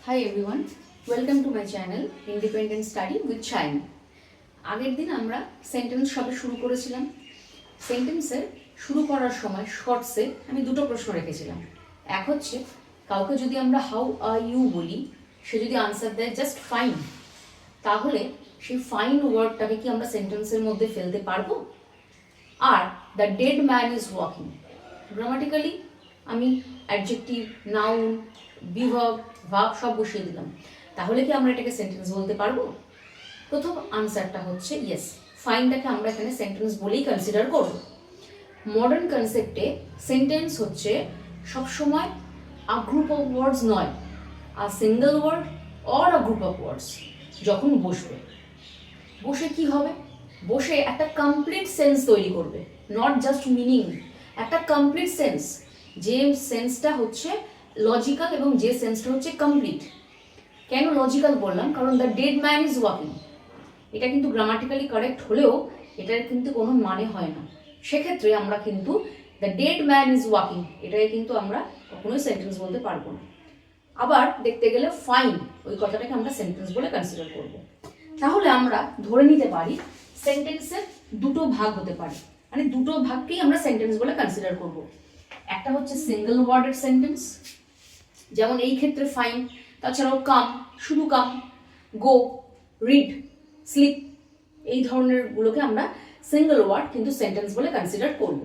Hi everyone, welcome to my channel Independent Study with Shiny. আগের দিন আমরা sentence সবে শুরু করেছিলাম। সেন্টেন্সের শুরু করার সময় শর্টসে আমি দুটো প্রশ্ন রেখেছিলাম। এক হচ্ছে কাউকে যদি আমরা হাউ আর ইউ বলি, সে যদি আনসার দেয় জাস্ট ফাইন, তাহলে সেই ফাইন ওয়ার্ডটাকে কি আমরা সেন্টেন্সের মধ্যে ফেলতে পারবো? Are the dead man is walking, grammatically আমি অ্যাডজেক্টিভ, নাউন, বিভার্ব, ভার্ব সব বসিয়ে দিলাম, তাহলে কি আমরা এটাকে সেন্টেন্স বলতে পারবো? প্রথম আনসারটা হচ্ছে ইয়েস, ফাইনটাকে আমরা এখানে সেন্টেন্স বলেই কনসিডার করব। মডার্ন কনসেপ্টে সেন্টেন্স হচ্ছে সবসময় আ গ্রুপ অফ ওয়ার্ডস নয়, a single word or a group of words. যখন বসে কি হবে? বসে একটা কমপ্লিট সেন্স তৈরি করবে, নট জাস্ট মিনিং, একটা কমপ্লিট সেন্স, যে সেন্সটা হচ্ছে লজিক্যাল এবং যে সেন্সটা হচ্ছে কমপ্লিট। কেন লজিক্যাল বললাম? কারণ the dead man is walking, এটা কিন্তু গ্রামাটিক্যালি কারেক্ট হলেও এটার কিন্তু কোনো মানে হয় না। সেক্ষেত্রে আমরা কিন্তু the dead man is walking এটাকে কিন্তু আমরা কখনোই সেন্টেন্স বলতে পারবো না। আবার দেখতে গেলে ফাইন, ওই কথাটাকে আমরা সেন্টেন্স বলে কনসিডার করব। তাহলে আমরা ধরে নিতে পারি সেন্টেন্সের দুটো ভাগ হতে পারে, মানে দুটো ভাগকেই আমরা সেন্টেন্স বলে কনসিডার করব। একটা হচ্ছে সিঙ্গেল ওয়ার্ডের সেন্টেন্স, যেমন এই ক্ষেত্রে ফাইন, তাছাড়াও কাম, শুধু কাম, গো, রিড, স্লিপ, এই ধরনের গুলোকে আমরা সিঙ্গেল ওয়ার্ড কিন্তু সেন্টেন্স বলে কনসিডার করব।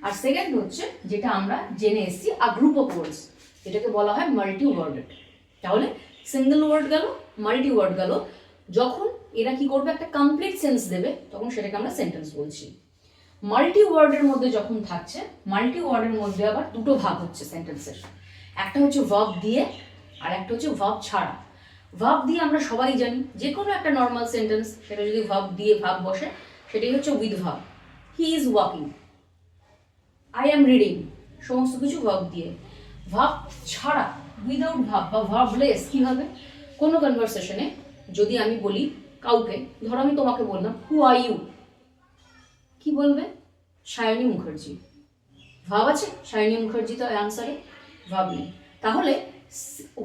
আর সেকেন্ড হচ্ছে যেটা আমরা জেনে এসেছি আ গ্রুপ অফ ওয়ার্ডস, যেটাকে বলা হয় মাল্টি ওয়ার্ডেড। তাহলে সিঙ্গেল ওয়ার্ড গেল, মাল্টি ওয়ার্ড গেল, যখন এরা কি করবে একটা কমপ্লিট সেন্স দেবে তখন সেটাকে আমরা সেন্টেন্স বলছি। মাল্টি ওয়ার্ডের মধ্যে যখন থাকছে, মাল্টি ওয়ার্ডের মধ্যে আবার দুটো ভাগ হচ্ছে সেন্টেন্সের, একটা হচ্ছে ভার্ব দিয়ে আর একটা হচ্ছে ভার্ব ছাড়া। ভার্ব দিয়ে আমরা সবাই জানি, যে কোনো একটা নর্মাল সেন্টেন্স সেটা যদি ভার্ব দিয়ে ভার্ব বসে সেটাই হচ্ছে with verb. He is walking, I am reading, সমস্ত কিছু ভার্ব দিয়ে। ভার্ব ছাড়া, উইদাউট ভার্ব বা ভার্বলেস কি হবে? কোনো কনভারসেশনে যদি আমি বলি কাউকে, ধরো আমি তোমাকে বললাম হু আর ইউ, কি বলবে? সায়নী মুখার্জি। ভাব আছে? সায়নী মুখার্জি তো অ্যান্সারে ভাব নেই। তাহলে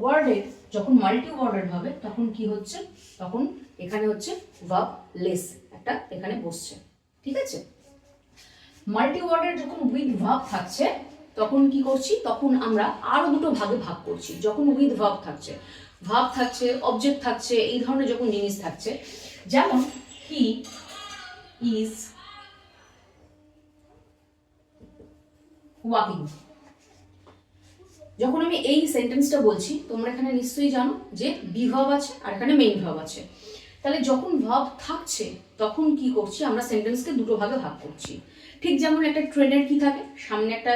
ওয়ার্ডের যখন মাল্টি ওয়ার্ডেড হবে তখন কি হচ্ছে? তখন এখানে হচ্ছে ভাব লেস একটা এখানে বসছে, ঠিক আছে? মাল্টি ওয়ার্ডের যখন উইথ ভাব থাকছে তখন কি করছি? তখন আমরা আরো দুটো ভাগে ভাগ করছি। যখন উইথ ভাব থাকছে, অবজেক্ট থাকছে, এই ধরনের যখন জিনিস থাকছে, যেমন হি ইজ ওয়াকিং। যখন আমি এই সেন্টেন্সটা বলছি তোমরা এখানে নিশ্চয়ই জানো যে বি ভার্ব আছে আর এখানে মেইন ভার্ব আছে। তাহলে যখন ভার্ব থাকছে তখন কি করছি? আমরা সেন্টেন্সকে দুটো ভাগে ভাগ করছি। ঠিক যেমন একটা ট্রেনের কি থাকে, সামনে একটা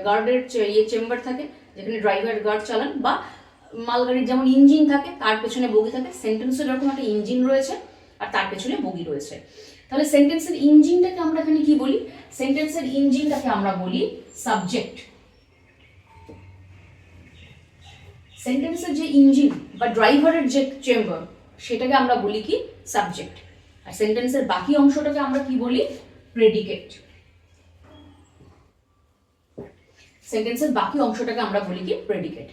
গার্ডের চেম্বার থাকে যেখানে ড্রাইভার গার্ড চালান, বা মালগাড়ির যেমন ইঞ্জিন থাকে তার পেছনে বগি থাকে, সেন্টেন্সের এরকম একটা ইঞ্জিন রয়েছে আর তার পেছনে বগি রয়েছে। তাহলে সেন্টেন্সের ইঞ্জিনটাকে আমরা এখানে কি বলি? সেন্টেন্সের ইঞ্জিনটাকে আমরা বলি সাবজেক্ট। সেন্টেন্সের যে ইঞ্জিন বা ড্রাইভারের যে চেম্বার সেটাকে আমরা বলি কি? সাবজেক্ট। আর সেন্টেন্সের বাকি অংশটাকে আমরা কি বলি? প্রেডিকেট। সেন্টেন্সের বাকি অংশটাকে আমরা বলি কি? প্রেডিকেট।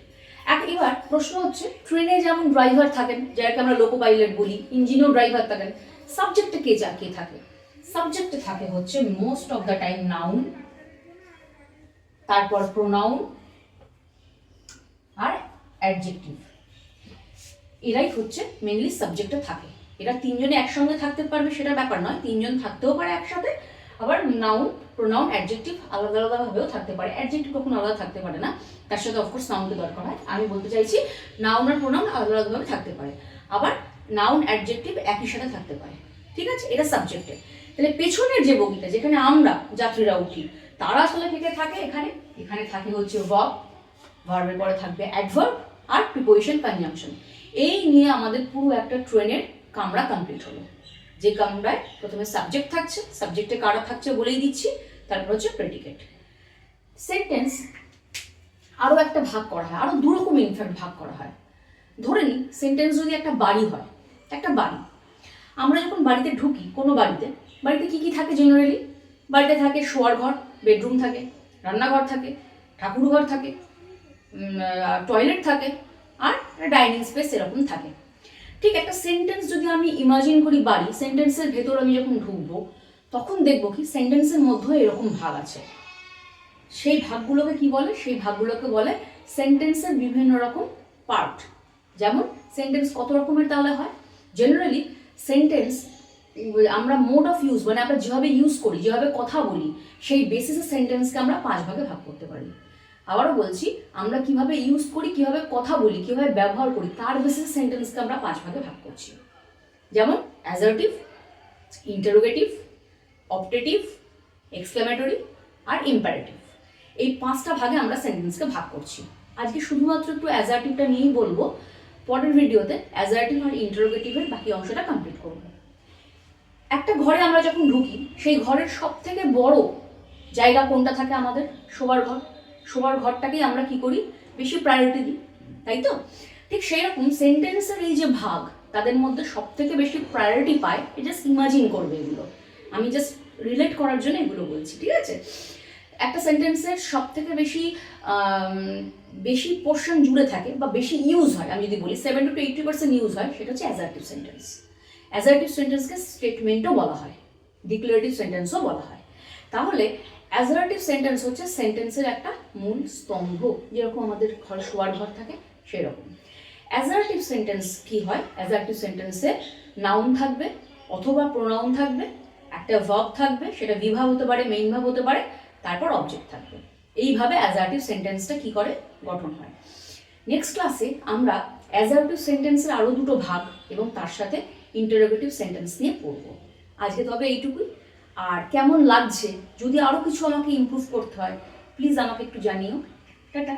এবার প্রশ্ন হচ্ছে, ট্রেনে যেমন ড্রাইভার থাকেন যাকে আমরা লোকো পাইলট বলি, ইঞ্জিনেও ড্রাইভার থাকেন, সাবজেক্টে কে থাকে? সাবজেক্টে থাকে হচ্ছে most of the time noun, তারপর প্রোনাউন আর অ্যাডজেক্টিভ। এরাই হচ্ছে মেইনলি সাবজেক্টে থাকে। এরা তিনজনে একসঙ্গে থাকতে পারবে সেটা ব্যাপার নয়, তিনজন থাকতেও পারে একসাথে। আবার নাউন, প্রোনাউন, অ্যাডজেক্টিভ আলাদা আলাদাভাবেও থাকতে পারে। অ্যাডজেক্টিভ কখনো আলাদা থাকতে পারে না, তার সাথে অফকোর্স নাউনকে দরকার হয়। আমি বলতে চাইছি নাউন আর প্রোনাউন আলাদা আলাদাভাবে থাকতে পারে, আবার নাউন অ্যাডজেক্টিভ একই সাথে থাকতে পারে, ঠিক আছে? এটা সাবজেক্টে। তাহলে পেছনের যে বগিটা যেখানে আমরা যাত্রীরা উঠি, তারা আসলে থেকে থাকে এখানে থাকে হচ্ছে ভার্ব, ভার্বের পরে থাকবে অ্যাডভার্ব আর প্রিপোজিশন কনজাংশন। এই নিয়ে আমাদের পুরো একটা ট্রেনের কামরা কমপ্লিট হলো। যে কামরায় প্রথমে সাবজেক্ট থাকছে, সাবজেক্টে কারা থাকছে বলেই দিচ্ছি, তারপর হচ্ছে প্রেডিকেট। সেন্টেন্স আরো একটা ভাগ করা হয়, আরো দুরকম ইনফ্যাক্ট ভাগ করা হয়। ধরে নিই সেন্টেন্স যদি একটা বাড়ি হয়, একটা বাড়ি, আমরা যখন বাড়িতে ঢুকি, কোনো বাড়িতে কি কি থাকে জেনারেলি? বাড়িতে থাকে শোয়ার ঘর, বেডরুম থাকে, রান্নাঘর থাকে, ঠাকুর ঘর থাকে, টয়লেট থাকে, আর ডাইনিং স্পেস এরকম থাকে। ঠিক একটা সেন্টেন্স যদি আমি ইমাজিন করি বাড়ি, সেন্টেন্সের ভেতর আমি যখন ঢুকবো তখন দেখবো কি সেন্টেন্সের মধ্যে এরকম ভাগ আছে। সেই ভাগগুলোকে কি বলে? সেই ভাগগুলোকে বলে সেন্টেন্সের বিভিন্ন রকম পার্ট। যেমন সেন্টেন্স কত রকমের তাহলে হয়? জেনারেলি সেন্টেন্স আমরা মোড অফ ইউজ মানে আমরা যেভাবে ইউজ করি, যেভাবে কথা বলি, সেই বেসিসে সেন্টেন্সকে আমরা 5 ভাগে ভাগ করতে পারি। আবারও বলছি, আমরা কিভাবে ইউজ করি, কিভাবে কথা বলি, কিভাবে ব্যবহার করি, তার বেসিসে সেন্টেন্সকে আমরা 5 ভাগে ভাগ করছি। যেমন অ্যাসার্টিভ, ইন্টারোগেটিভ, অপটেটিভ, এক্সক্লেমেটরি আর ইম্পারেটিভ। এই 5টা ভাগে আমরা সেন্টেন্সকে ভাগ করছি। আজকে শুধুমাত্র একটু অ্যাসার্টিভটা নিয়েই বলবো, পরের ভিডিওতে অ্যাসার্টিভ আর ইন্টারোগেটিভের বাকি অংশটা কমপ্লিট করবো। একটা ঘরে আমরা যখন ঢুকি, সেই ঘরের সব থেকে বড় জায়গা কোনটা থাকে? আমাদের শোবার ঘর। শোবার ঘরটাকেই আমরা কি করি? বেশি প্রায়োরিটি দিই, তাই তো? ঠিক সেই রকম সেন্টেন্সের এই যে ভাগ, তাদের মধ্যে সব থেকে বেশি প্রায়োরিটি পায়। জাস্ট ইমাজিন করবে এগুলো, আমি জাস্ট রিলেট করার জন্য এগুলো বলছি, ঠিক আছে? একটা সেন্টেন্সের সব থেকে বেশি পোর্শন জুড়ে থাকে বা বেশি ইউজ হয়, আমি যদি বলি 70 to 80% ইউজ হয়, সেটা হচ্ছে অ্যাসার্টিভ সেন্টেন্স। অ্যাসার্টিভ সেন্টেন্সকে স্টেটমেন্টও বলা হয়, ডিক্লারেটিভ সেন্টেন্সও বলা হয়। তাহলে অ্যাসার্টিভ সেন্টেন্স হচ্ছে সেন্টেন্সের একটা মূল স্তম্ভ, যেরকম আমাদের ঘর শোয়ার ঘর থাকে সেরকম। অ্যাসার্টিভ সেন্টেন্স কি হয়? অ্যাসার্টিভ সেন্টেন্সে নাউন থাকবে অথবা প্রোনাউন থাকবে, একটা ভার্ব থাকবে, সেটা বিভাব হতে পারে, মেইন ভাব হতে পারে, তারপর অবজেক্ট থাকবে। এইভাবে অ্যাসার্টিভ সেন্টেন্সটা কি করে গঠন হয়। নেক্সট ক্লাসে আমরা অ্যাসার্টিভ সেন্টেন্সের আরও দুটো ভাগ এবং তার সাথে ইন্টারোগেটিভ সেন্টেন্স নিয়ে পড়ব। আজকে তবে এইটুকুই। আর কেমন লাগছে, যদি আরও কিছু আমাকে ইমপ্রুভ করতে হয় প্লিজ আমাকে একটু জানিও। টাটা।